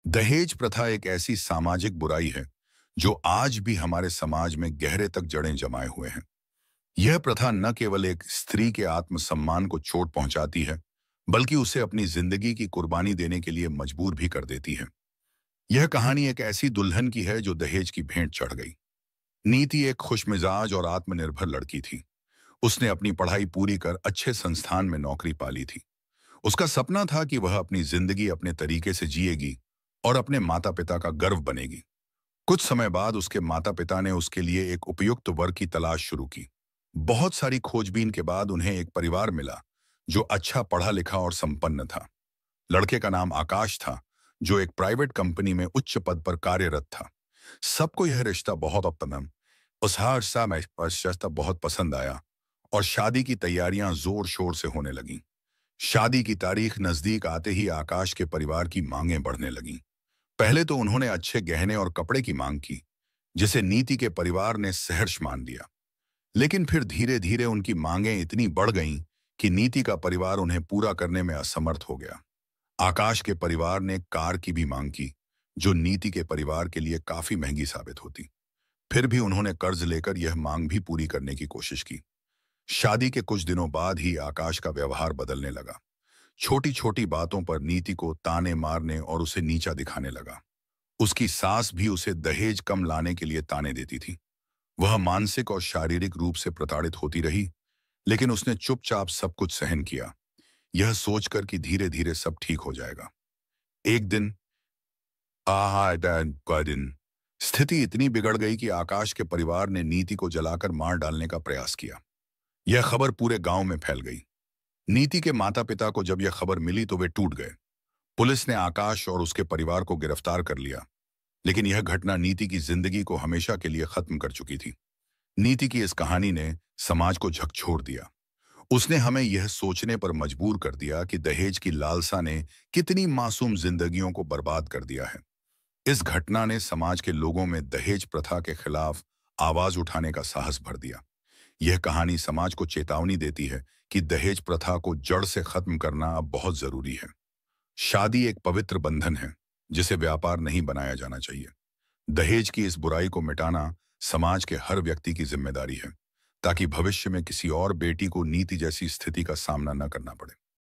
दहेज प्रथा एक ऐसी सामाजिक बुराई है जो आज भी हमारे समाज में गहरे तक जड़ें जमाए हुए हैं। यह प्रथा न केवल एक स्त्री के आत्मसम्मान को चोट पहुंचाती है, बल्कि उसे अपनी जिंदगी की कुर्बानी देने के लिए मजबूर भी कर देती है। यह कहानी एक ऐसी दुल्हन की है जो दहेज की भेंट चढ़ गई। नीति एक खुशमिजाज और आत्मनिर्भर लड़की थी। उसने अपनी पढ़ाई पूरी कर अच्छे संस्थान में नौकरी पा ली थी। उसका सपना था कि वह अपनी जिंदगी अपने तरीके से जिएगी और अपने माता पिता का गर्व बनेगी। कुछ समय बाद उसके माता पिता ने उसके लिए एक उपयुक्त वर की तलाश शुरू की। बहुत सारी खोजबीन के बाद उन्हें एक परिवार मिला जो अच्छा पढ़ा लिखा और संपन्न था। लड़के का नाम आकाश था, जो एक प्राइवेट कंपनी में उच्च पद पर कार्यरत था। सबको यह रिश्ता बहुत अपनम उस हादसा में रिश्ता बहुत पसंद आया और शादी की तैयारियां जोर शोर से होने लगीं। शादी की तारीख नजदीक आते ही आकाश के परिवार की मांगें बढ़ने लगीं। पहले तो उन्होंने अच्छे गहने और कपड़े की मांग की, जिसे नीति के परिवार ने सहर्ष मान लिया। लेकिन फिर धीरे धीरे उनकी मांगें इतनी बढ़ गईं कि नीति का परिवार उन्हें पूरा करने में असमर्थ हो गया। आकाश के परिवार ने कार की भी मांग की, जो नीति के परिवार के लिए काफी महंगी साबित होती। फिर भी उन्होंने कर्ज लेकर यह मांग भी पूरी करने की कोशिश की। शादी के कुछ दिनों बाद ही आकाश का व्यवहार बदलने लगा। छोटी छोटी बातों पर नीति को ताने मारने और उसे नीचा दिखाने लगा। उसकी सास भी उसे दहेज कम लाने के लिए ताने देती थी। वह मानसिक और शारीरिक रूप से प्रताड़ित होती रही, लेकिन उसने चुपचाप सब कुछ सहन किया, यह सोचकर कि धीरे धीरे सब ठीक हो जाएगा। एक दिन का दिन स्थिति इतनी बिगड़ गई कि आकाश के परिवार ने नीति को जलाकर मार डालने का प्रयास किया। यह खबर पूरे गांव में फैल गई। नीति के माता पिता को जब यह खबर मिली तो वे टूट गए। पुलिस ने आकाश और उसके परिवार को गिरफ्तार कर लिया, लेकिन यह घटना नीति की जिंदगी को हमेशा के लिए खत्म कर चुकी थी। नीति की इस कहानी ने समाज को झकझोर दिया। उसने हमें यह सोचने पर मजबूर कर दिया कि दहेज की लालसा ने कितनी मासूम जिंदगियों को बर्बाद कर दिया है। इस घटना ने समाज के लोगों में दहेज प्रथा के खिलाफ आवाज उठाने का साहस भर दिया। यह कहानी समाज को चेतावनी देती है कि दहेज प्रथा को जड़ से खत्म करना अब बहुत जरूरी है। शादी एक पवित्र बंधन है, जिसे व्यापार नहीं बनाया जाना चाहिए। दहेज की इस बुराई को मिटाना समाज के हर व्यक्ति की जिम्मेदारी है, ताकि भविष्य में किसी और बेटी को नीति जैसी स्थिति का सामना न करना पड़े।